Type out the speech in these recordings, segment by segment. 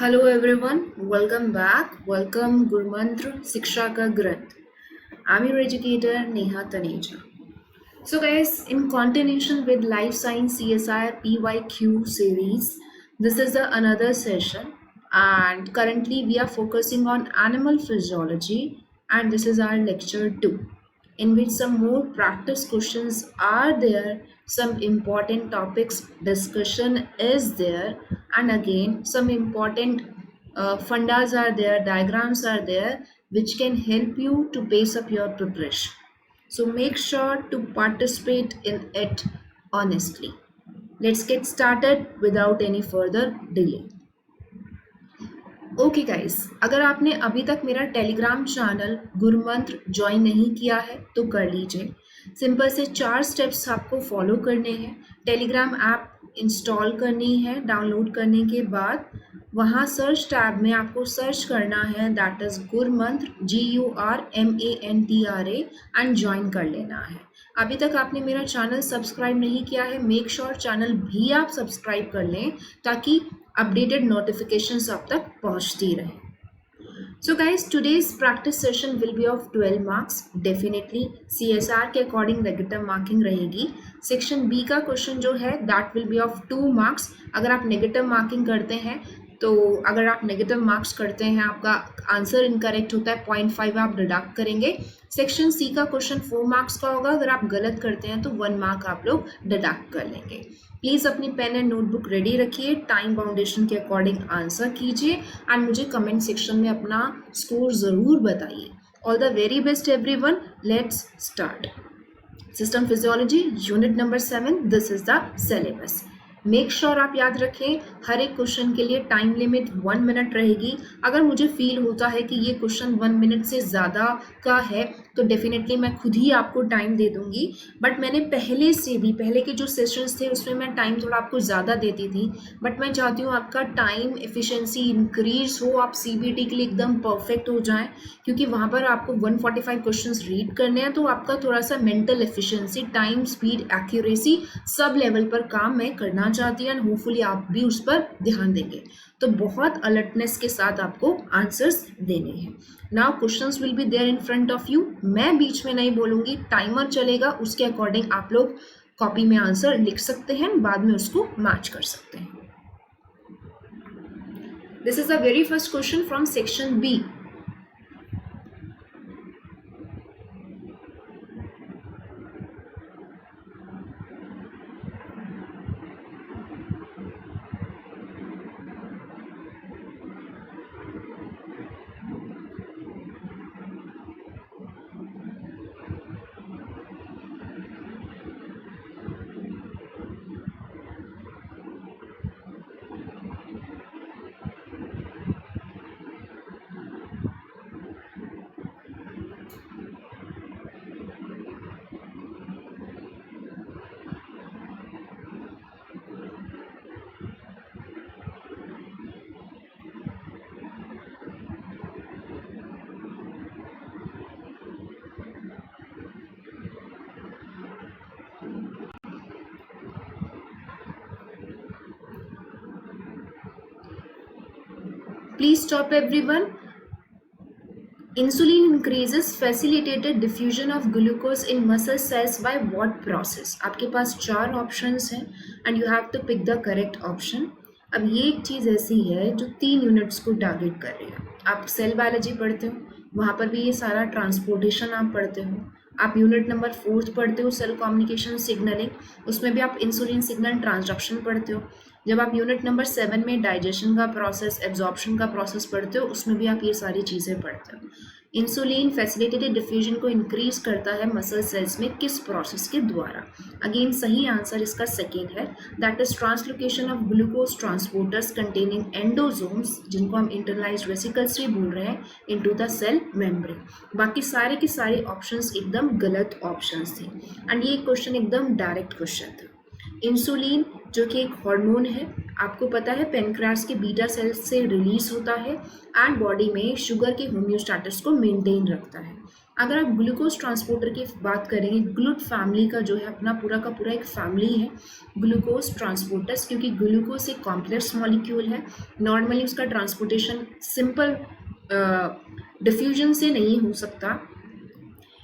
Hello everyone, welcome back. Welcome Gurmantra Siksha Ka Granth. I'm your educator Neha Taneja. So guys, in continuation with Life Science CSI PYQ series, this is another session and currently we are focusing on animal physiology and this is our lecture 2 in which some more practice questions are there, some important topics discussion is there, and again some important fundas are there, diagrams are there which can help you to pace up your preparation. So make sure to participate in it honestly. Let's get started without any further delay. Okay guys, अगर आपने अभी तक मेरा Telegram channel गुरुमंत्र join नहीं किया है तो कर लीजिए। सिंपल से 4 स्टेप्स आपको फॉलो करने हैं। टेलीग्राम ऐप इंस्टॉल करनी है। डाउनलोड करने के बाद वहाँ सर्च टैब में आपको सर्च करना है, that is गुरुमंत्र GURMANTRA and join कर लेना है। अभी तक आपने मेरा चैनल सब्सक्राइब नहीं किया है, मेक श्योर चैनल भी आप सब्सक्राइब कर लें ताकि अपडेटेड नोटिफिकेशंस आप तक पहुंचती रहे। So guys, today's practice session will be of 12 marks. Definitely CSR के अकॉर्डिंग नेगेटिव मार्किंग रहेगी। सेक्शन बी का क्वेश्चन जो है that will be of 2 marks. अगर आप नेगेटिव मार्किंग करते हैं तो अगर आप नेगेटिव मार्क्स करते हैं, आपका आंसर इनकरेक्ट होता है, 0.5 आप डिडक्ट करेंगे। सेक्शन सी का क्वेश्चन 4 मार्क्स का होगा। अगर आप गलत करते हैं तो 1 मार्क आप लोग डिडक्ट कर लेंगे। प्लीज़ अपनी पेन एंड नोटबुक रेडी रखिए, टाइम बाउंडेशन के अकॉर्डिंग आंसर कीजिए एंड मुझे कमेंट सेक्शन में अपना स्कोर ज़रूर बताइए। All the very best everyone, let's start. System physiology unit number 7, this is the syllabus. Make sure आप याद रखें, हर एक क्वेश्चन के लिए टाइम लिमिट 1 मिनट रहेगी। अगर मुझे फील होता है कि ये क्वेश्चन 1 मिनट से ज़्यादा का है तो डेफिनेटली मैं खुद ही आपको टाइम दे दूंगी। बट मैंने पहले के जो सेशंस थे उसमें मैं टाइम थोड़ा आपको ज़्यादा देती थी, बट मैं चाहती हूँ आपका टाइम एफिशिएंसी इंक्रीज हो, आप सीबीटी के लिए एकदम परफेक्ट हो जाएं, क्योंकि वहाँ पर आपको 145 क्वेश्चंस रीड करने हैं। तो आपका थोड़ा सा mental efficiency, time, speed, accuracy sub level पर काम मैं करना चाहती हूँ एंड होपफुली आप भी उस पर ध्यान देंगे। तो बहुत अलर्टनेस के साथ आपको आंसर्स देने हैं। Now questions will be there in front of you. मैं बीच में नहीं बोलूंगी, टाइमर चलेगा, उसके अकॉर्डिंग आप लोग कॉपी में आंसर लिख सकते हैं, बाद में उसको मैच कर सकते हैं। This is the very first question from section B. Please stop everyone. Insulin increases facilitated diffusion of glucose in muscle cells by what process? आपके पास 4 ऑप्शंस हैं and you have to pick the correct option. अब ये एक चीज़ ऐसी है जो 3 units को target कर रही है। आप सेल बायोलॉजी पढ़ते हो, वहाँ पर भी ये सारा ट्रांसपोर्टेशन आप पढ़ते हो। आप यूनिट नंबर 4 पढ़ते हो सेल कम्युनिकेशन सिग्नलिंग, उसमें भी आप इंसुलिन सिग्नल ट्रांसडक्शन पढ़ते हो। जब आप यूनिट नंबर 7 में डाइजेशन का प्रोसेस, एब्जॉर्प्शन का प्रोसेस पढ़ते हो, उसमें भी आप ये सारी चीज़ें पढ़ते हो। इंसुलिन फैसिलिटेटेड डिफ्यूजन को इंक्रीज करता है मसल सेल्स में किस प्रोसेस के द्वारा? अगेन सही आंसर इसका सेकेंड है, that is translocation of glucose transporters containing endosomes, जिनको हम इंटरनलाइज्ड वेसिकल्स भी बोल रहे हैं, इनटू द सेल मेम्ब्रेन। बाकी सारे के सारे ऑप्शंस एकदम गलत ऑप्शंस थे एंड ये क्वेश्चन एकदम डायरेक्ट क्वेश्चन था। इंसुलिन जो कि एक हार्मोन है, आपको पता है पेनक्रियास के बीटा सेल्स से रिलीज होता है एंड बॉडी में शुगर के होम्योस्टेसिस को मेंटेन रखता है। अगर आप ग्लूकोज ट्रांसपोर्टर की बात करेंगे, ग्लूट फैमिली का जो है अपना पूरा का पूरा एक फैमिली है ग्लूकोज ट्रांसपोर्टर्स, क्योंकि ग्लूकोज एक कॉम्प्लेक्स मॉलिक्यूल है। नॉर्मली उसका ट्रांसपोर्टेशन सिंपल डिफ्यूजन से नहीं हो सकता,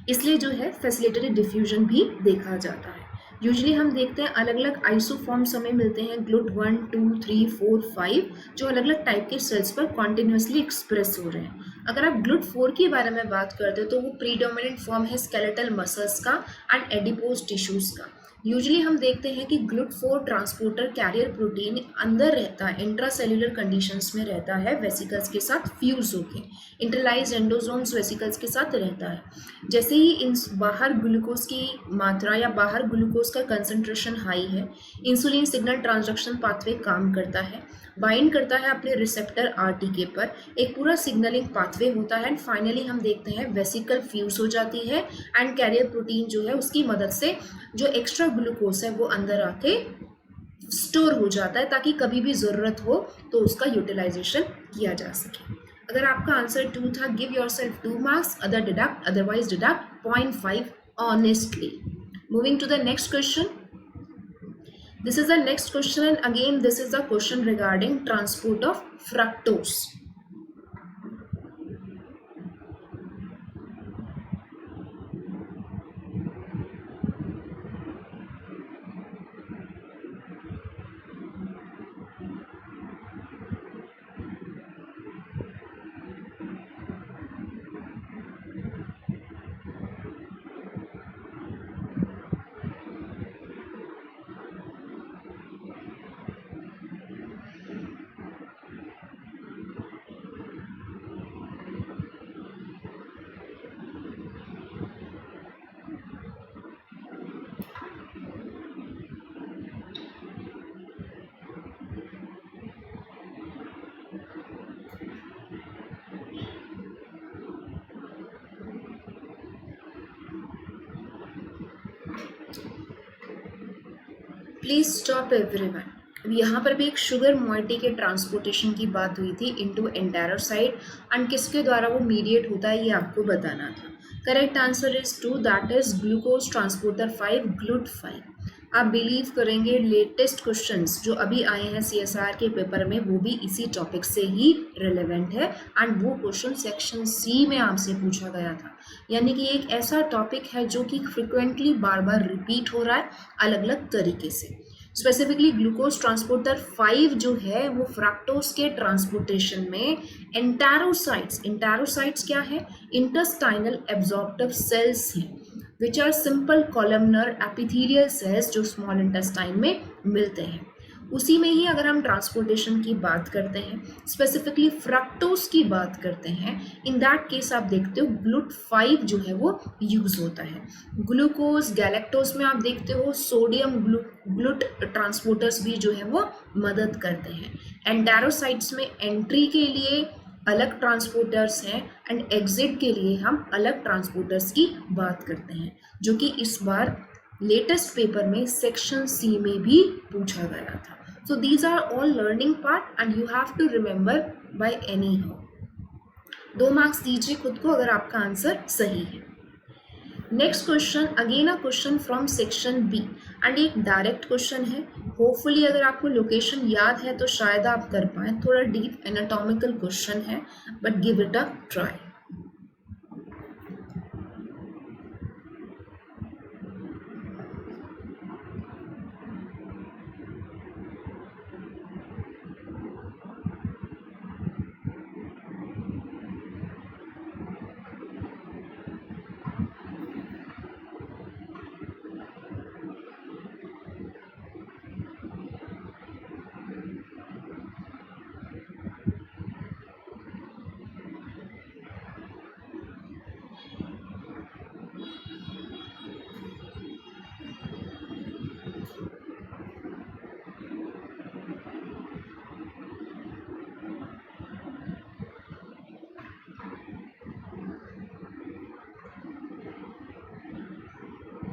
इसलिए जो है फैसिलिटेटेड डिफ्यूजन भी देखा जाता है। यूजली हम देखते हैं अलग अलग आइसोफॉर्म्स हमें मिलते हैं, ग्लूट 1, 2, 3, 4, 5, जो अलग अलग टाइप के सेल्स पर कॉन्टिन्यूसली एक्सप्रेस हो रहे हैं। अगर आप ग्लूट 4 के बारे में बात करते हैं तो वो प्रीडोमिनेंट फॉर्म है स्केलेटल मसल्स का एंड एडिपोज टिश्यूज का। यूजली हम देखते हैं कि ग्लूट 4 ट्रांसपोर्टर कैरियर प्रोटीन अंदर रहता है, इंट्रासेल्युलर कंडीशंस में रहता है, वेसिकल्स के साथ फ्यूज होके इंटरलाइज एंडोसोम्स वेसिकल्स के साथ रहता है। जैसे ही इन बाहर ग्लूकोज की मात्रा या बाहर ग्लूकोज का कंसंट्रेशन हाई है, इंसुलिन सिग्नल ट्रांसडक्शन पाथवे काम करता है, बाइंड करता है अपने रिसेप्टर आरटीके पर, एक पूरा सिग्नलिंग पाथवे होता है एंड फाइनली हम देखते हैं वेसिकल फ्यूज हो जाती है एंड कैरियर प्रोटीन जो है उसकी मदद से जो एक्स्ट्रा ग्लूकोज है वो अंदर आके स्टोर हो जाता है, ताकि कभी भी ज़रूरत हो तो उसका यूटिलाइजेशन किया जा सके। अगर आपका आंसर 2 था, give yourself 2 marks, other deduct, otherwise deduct 0.5 honestly. Moving to the next question. This is the next question, and again this is the question regarding transport of fructose. Please stop everyone. अब यहाँ पर भी एक sugar moiety के transportation की बात हुई थी इनटू एंटेरोसाइट एंड किसके द्वारा वो मीडिएट होता है ये आपको बताना था। Correct answer is 2, that is glucose transporter 5, GLUT 5। आप बिलीव करेंगे लेटेस्ट क्वेश्चंस जो अभी आए हैं सीएसआर के पेपर में वो भी इसी टॉपिक से ही रिलेवेंट है एंड वो क्वेश्चन सेक्शन सी में आपसे पूछा गया था। यानी कि एक ऐसा टॉपिक है जो कि फ्रिक्वेंटली बार बार रिपीट हो रहा है अलग अलग तरीके से। स्पेसिफिकली ग्लूकोज ट्रांसपोर्टर 5 जो है वो फ्रक्टोज के ट्रांसपोर्टेशन में एंटेरोसाइट्स क्या है, इंटेस्टाइनल एब्जॉर्प्टिव सेल्स हैं which are simple columnar epithelial cells जो स्मॉल इंटेस्टाइन में मिलते हैं। उसी में ही अगर हम ट्रांसपोर्टेशन की बात करते हैं, स्पेसिफिकली फ्रक्टोज की बात करते हैं, इन दैट केस आप देखते हो ग्लूट 5 जो है वो यूज होता है। ग्लूकोज गैलेक्टोज में आप देखते हो सोडियम ग्लूट ट्रांसपोर्टर्स भी जो है वो मदद करते हैं। एंटेरोसाइट्स में एंट्री के लिए अलग ट्रांसपोर्टर्स हैं एंड एग्जिट के लिए हम अलग ट्रांसपोर्टर्स की बात करते हैं, जो कि इस बार लेटेस्ट पेपर में सेक्शन सी में भी पूछा गया था। So these are all learning part and you have to remember by anyhow. 2 marks दीजिए खुद को अगर आपका आंसर सही है। Next question, again a question from section B and एक डायरेक्ट क्वेश्चन है। होपफुली अगर आपको लोकेशन याद है तो शायद आप कर पाए, थोड़ा डीप एनाटॉमिकल क्वेश्चन है but give it a try.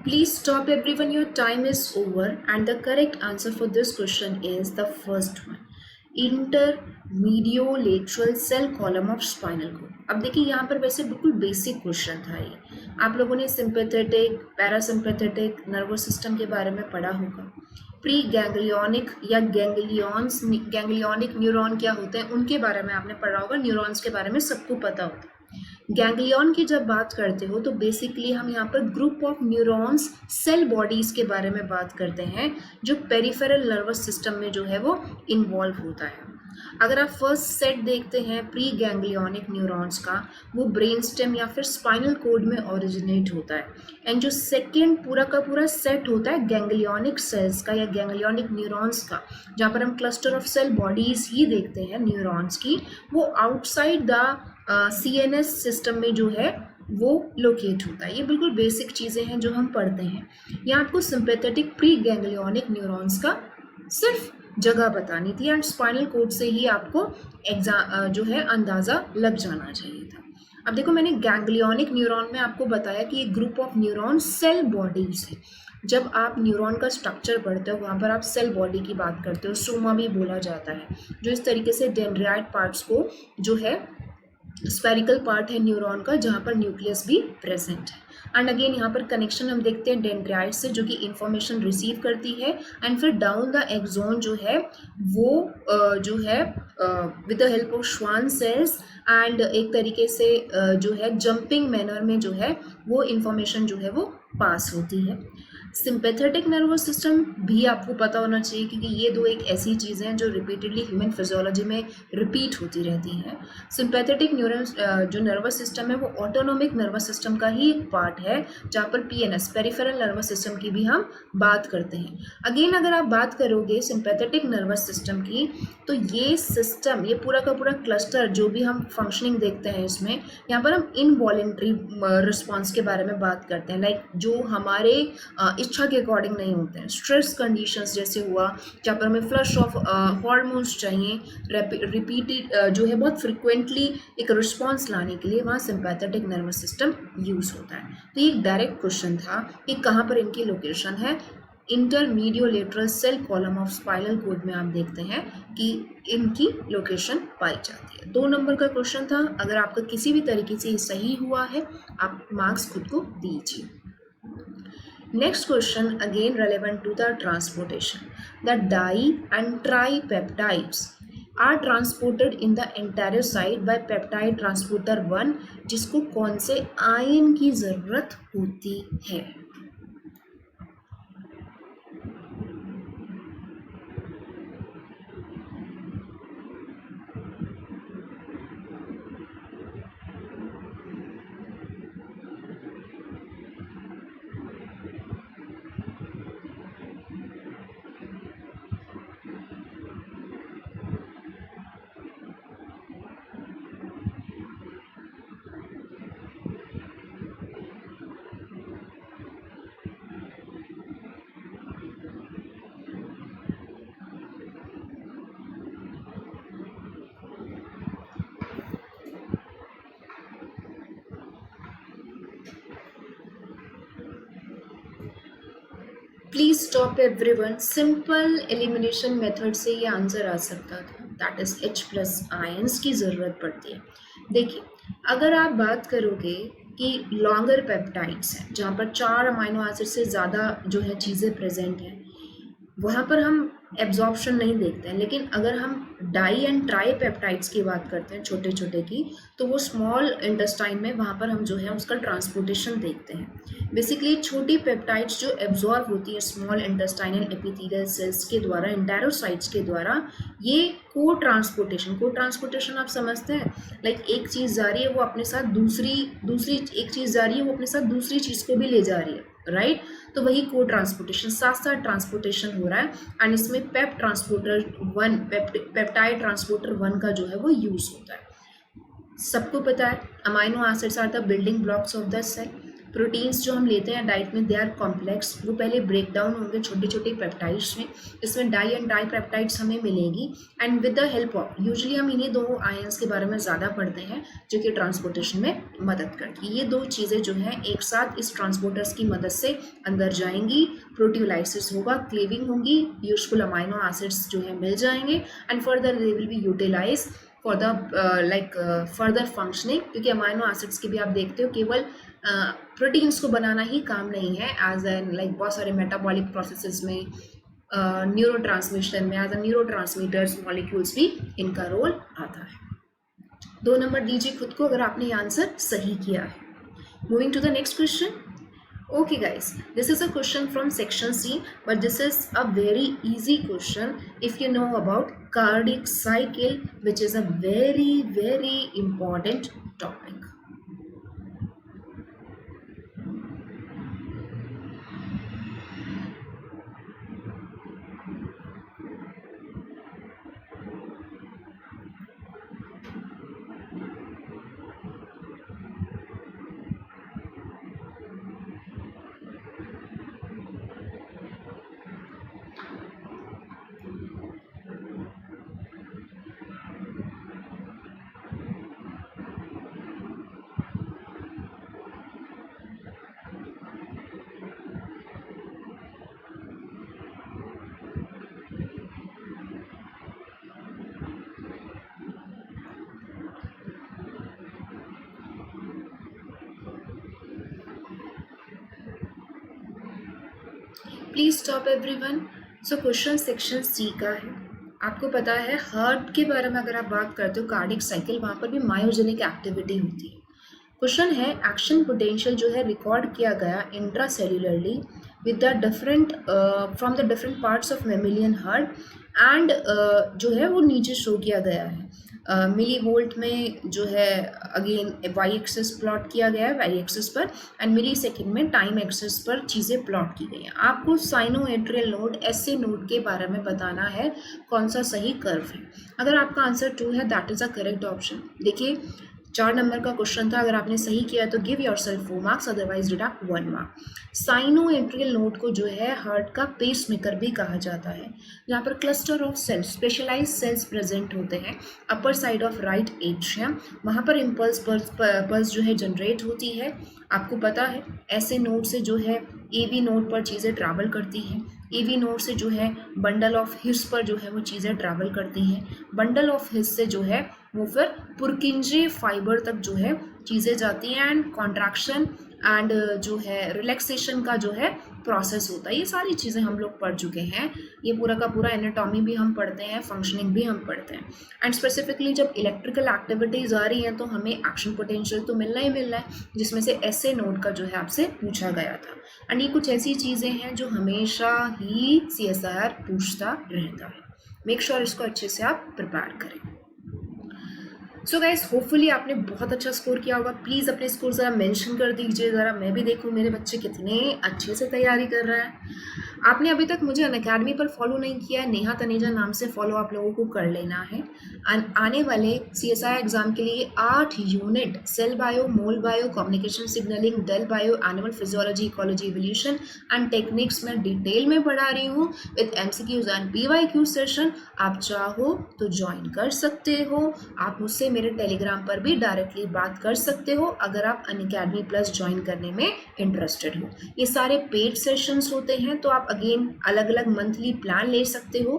Please stop everyone, your time is over and the correct answer for this question is the first one. Intermediolateral cell column of spinal cord. अब देखिए यहाँ पर वैसे बिल्कुल basic question था ये, आप लोगों ने सिंपैथेटिक पैरासिम्पैथेटिक नर्वस सिस्टम के बारे में पढ़ा होगा। प्री गैंग्लियोनिक या गैंग्लियोनिक न्यूरॉन क्या होते हैं उनके बारे में आपने पढ़ा होगा, न्यूरॉन्स के बारे में सबको पता होता है। गैंग्लियन की जब बात करते हो तो बेसिकली हम यहाँ पर group of neurons cell bodies के बारे में बात करते हैं जो पेरिफेरल नर्वस सिस्टम में जो है वो इन्वॉल्व होता है। अगर आप फर्स्ट सेट देखते हैं प्री गैंग्लियोनिक न्यूरॉन्स का, वो ब्रेन स्टेम या फिर स्पाइनल कोड में ओरिजिनेट होता है। एंड जो सेकेंड पूरा का पूरा सेट होता है गैंग्लियोनिक सेल्स का या गैंग्लियोनिक न्यूरॉन्स का, जहाँ पर हम क्लस्टर ऑफ सेल बॉडीज ही देखते हैं न्यूरॉन्स की, वो आउटसाइड द CNS सिस्टम में जो है वो लोकेट होता है। ये बिल्कुल बेसिक चीज़ें हैं जो हम पढ़ते हैं। यहाँ आपको सिंपैथेटिक प्री गैंग्लियोनिक न्यूरॉन्स का सिर्फ जगह बतानी थी एंड स्पाइनल कोड से ही आपको जो है अंदाज़ा लग जाना चाहिए था। अब देखो मैंने गैंग्लियोनिक न्यूरॉन में आपको बताया कि एक group of neuron cell bodies है। जब आप न्यूरॉन का स्ट्रक्चर पढ़ते हो वहाँ पर आप सेल बॉडी की बात करते हो, स्ट्रोमा भी बोला जाता है, जो इस तरीके से डेंड्राइट पार्ट्स को जो है स्फेरिकल पार्ट है न्यूरॉन का जहाँ पर न्यूक्लियस भी प्रेजेंट है। एंड अगेन यहाँ पर कनेक्शन हम देखते हैं डेंड्राइट से जो कि इंफॉर्मेशन रिसीव करती है एंड फिर डाउन द एक्सोन जो है वो जो है with the help of Schwann cells and एक तरीके से जो है जंपिंग मैनर में जो है वो इंफॉर्मेशन जो है वो पास होती है। सिंपैथेटिक नर्वस सिस्टम भी आपको पता होना चाहिए क्योंकि ये दो एक ऐसी चीज़ें हैं जो रिपीटेडली ह्यूमन फिजियोलॉजी में रिपीट होती रहती हैं। सिंपैथेटिक जो नर्वस सिस्टम है वो ऑटोनोमिक नर्वस सिस्टम का ही एक पार्ट है, जहाँ पर PNS पेरिफेरल नर्वस सिस्टम की भी हम बात करते हैं। अगेन अगर आप बात करोगे सिंपैथेटिक नर्वस सिस्टम की तो ये सिस्टम, ये पूरा का पूरा क्लस्टर जो भी हम फंक्शनिंग देखते हैं इसमें, यहाँ पर हम इनवॉलेंट्री रिस्पॉन्स के बारे में बात करते हैं, लाइक जो हमारे इच्छा के अकॉर्डिंग नहीं होते हैं। स्ट्रेस कंडीशंस जैसे हुआ जहाँ पर हमें फ्लश ऑफ हॉर्मोन्स चाहिए रिपीटेड जो है बहुत फ्रिक्वेंटली एक रिस्पॉन्स लाने के लिए, वहाँ सिंपैथेटिक नर्वस सिस्टम यूज होता है। तो ये एक डायरेक्ट क्वेश्चन था कि कहाँ पर इनकी लोकेशन है। Intermediolateral cell column of spinal cord में आप देखते हैं कि इनकी लोकेशन पाई जाती है। 2 नंबर का क्वेश्चन था, अगर आपका किसी भी तरीके से सही हुआ है आप मार्क्स खुद को दीजिए। Next question again relevant to the transportation. The di and tripeptides are transported in the enterocyte by peptide transporter 1, जिसको कौन से आयन की ज़रूरत होती है? Please stop everyone, simple elimination method से ये आंसर आ सकता था, दैट इज H+ आयंस की ज़रूरत पड़ती है। देखिए अगर आप बात करोगे कि लॉन्गर पेप्टाइड्स हैं जहाँ पर 4 अमाइनो एसिड से ज़्यादा जो है चीज़ें प्रेजेंट हैं, वहाँ पर हम एब्जॉर्प्शन नहीं देखते हैं। लेकिन अगर हम डाई एंड ट्राई पेप्टाइड्स की बात करते हैं छोटे छोटे की, तो वो स्मॉल इंटेस्टाइन में वहाँ पर हम जो है उसका ट्रांसपोर्टेशन देखते हैं। बेसिकली छोटी पेप्टाइड्स जो एब्जॉर्ब होती है स्मॉल इंटेस्टाइनल एपिथेलियल सेल्स के द्वारा, एंटेरोसाइट्स के द्वारा, ये को ट्रांसपोर्टेशन आप समझते हैं, लाइक एक चीज़ जा रही है वो अपने साथ दूसरी एक चीज़ जा रही है वो अपने साथ दूसरी चीज़ को भी ले जा रही है, राइट। तो वही को ट्रांसपोर्टेशन, साथ साथ ट्रांसपोर्टेशन हो रहा है एंड इसमें पेप्टाइड ट्रांसपोर्टर 1 का जो है वो यूज होता है। सबको पता है amino acids are the building blocks of the cell. Proteins जो हम लेते हैं डाइट में दे आर कॉम्प्लेक्स, वो पहले ब्रेक डाउन होंगे छोटे छोटे पेप्टाइड्स में, इसमें डाई एंड डाई पेप्टाइड्स हमें मिलेगी and with the help of usually हम इन्हीं दो आयंस के बारे में ज़्यादा पढ़ते हैं जो कि ट्रांसपोर्टेशन में मदद करती है। ये दो चीज़ें जो हैं एक साथ इस ट्रांसपोर्टर्स की मदद से अंदर जाएंगी, प्रोटियोलाइसिस होगा, क्लेविंग होगी, यूजफुल अमाइनो एसिड्स जो है मिल जाएंगे and further they will be utilise for the further functioning, क्योंकि अमाइनो एसिड्स की भी आप देखते हो केवल प्रोटीन्स को बनाना ही काम नहीं है, एज एन लाइक बहुत सारे मेटाबॉलिक प्रोसेसेस में, न्यूरो ट्रांसमिशन में as a neurotransmitters molecules भी इनका रोल आता है। 2 नंबर दीजिए खुद को अगर आपने ये आंसर सही किया है। Moving to the next question. Okay guys, this is a question from section C, but this is a very easy question if you know about cardiac cycle, which is a very important topic. Please stop everyone. So question section C का है। आपको पता है heart के बारे में अगर आप बात करते हो कार्डियक साइकिल, वहाँ पर भी मायोजेनिक एक्टिविटी होती है। क्वेश्चन है एक्शन पोटेंशियल जो है रिकॉर्ड किया गया intracellularly with the different from the different parts of mammalian heart and जो है वो नीचे शो किया गया है मिली वोल्ट में जो है अगेन वाई एक्सेस प्लॉट किया गया है वाई एक्सेस पर एंड मिली सेकेंड में टाइम एक्सेस पर चीज़ें प्लॉट की गई हैं। आपको साइनोएट्रियल नोड एसए नोड के बारे में बताना है कौन सा सही कर्व है। अगर आपका आंसर 2 है that is a correct option. देखिए 4 नंबर का क्वेश्चन था, अगर आपने सही किया तो give yourself 4 marks, otherwise deduct 1 mark. Sinoatrial node को जो है हार्ट का पेस मेकर भी कहा जाता है, जहाँ पर cluster of cells specialise cells present होते हैं upper side of right atrium, वहाँ पर इम्पल्स पल्स जो है जनरेट होती है। आपको पता है ऐसे नोड से जो है एवी नोड पर चीज़ें ट्रैवल करती हैं, एवी नोड से जो है बंडल ऑफ हिस पर जो है वो चीज़ें ट्रैवल करती हैं, बंडल ऑफ हिस से जो है वो फिर पुरकिंजे फाइबर तक जो है चीज़ें जाती हैं एंड कॉन्ट्रैक्शन एंड जो है रिलैक्सेशन का जो है प्रोसेस होता है। ये सारी चीज़ें हम लोग पढ़ चुके हैं, ये पूरा का पूरा एनाटॉमी भी हम पढ़ते हैं, फंक्शनिंग भी हम पढ़ते हैं एंड स्पेसिफिकली जब इलेक्ट्रिकल एक्टिविटीज़ आ रही हैं तो हमें एक्शन पोटेंशियल तो मिलना ही मिलना है, जिसमें से एसए नोड का जो है आपसे पूछा गया था। एंड ये कुछ ऐसी चीज़ें हैं जो हमेशा ही CSIR पूछता रहता है। मेक श्योर इसको अच्छे से आप प्रिपेयर करें। सो गाइस होपफुली आपने बहुत अच्छा स्कोर किया होगा। प्लीज़ अपने स्कोर ज़रा मेंशन कर दीजिए, ज़रा मैं भी देखूँ मेरे बच्चे कितने अच्छे से तैयारी कर रहे हैं। आपने अभी तक मुझे अनअकैडमी पर फॉलो नहीं किया है, नेहा तनेजा नाम से फॉलो आप लोगों को कर लेना है। आने वाले CSI एग्जाम के लिए 8 unit cell bio, mol bio, communication signalling, डेल bio, animal physiology, ecology, evolution and techniques में डिटेल में पढ़ा रही हूँ with MCQs and PYQ session. आप चाहो तो ज्वाइन कर सकते हो, आप मुझसे मेरे टेलीग्राम पर भी डायरेक्टली बात कर सकते हो अगर आप अनअकैडमी प्लस ज्वाइन करने में इंटरेस्टेड हो। ये सारे पेड सेशंस होते हैं, तो आप अगेन अलग अलग मंथली प्लान ले सकते हो।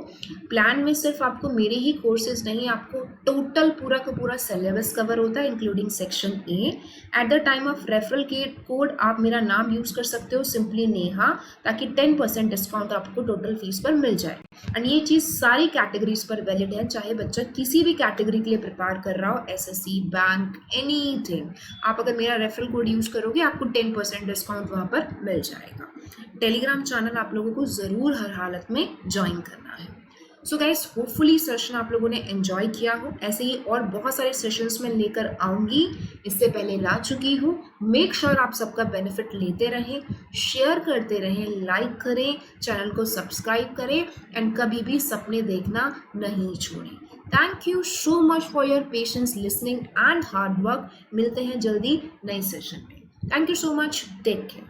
प्लान में सिर्फ आपको मेरे ही कोर्सेज नहीं, आपको टोटल पूरा का पूरा सिलेबस कवर होता है including section A. At the time of referral के कोड आप मेरा नाम यूज़ कर सकते हो सिंपली नेहा, ताकि 10% डिस्काउंट आपको टोटल फीस पर मिल जाए। एंड ये चीज़ सारी कैटेगरीज पर वैलिड है, चाहे बच्चा किसी भी कैटेगरी के लिए प्रिपेयर कर रहा हो, SSC, बैंक, एनीथिंग। आप अगर मेरा रेफरल कोड यूज़ करोगे आपको 10% डिस्काउंट वहाँ पर मिल जाएगा। टेलीग्राम चैनल आप लोगों को ज़रूर हर हालत में ज्वाइन करना है। सो गाइस होपफुली सेशन आप लोगों ने एंजॉय किया हो। ऐसे ही और बहुत सारे सेशंस में लेकर आऊँगी, इससे पहले ला चुकी हूँ। मेक श्योर आप सबका बेनिफिट लेते रहें, शेयर करते रहें, लाइक करें, चैनल को सब्सक्राइब करें एंड कभी भी सपने देखना नहीं छोड़ें। Thank you so much for your patience, listening and hard work. मिलते हैं जल्दी नए सेशन में। Thank you so much, take care.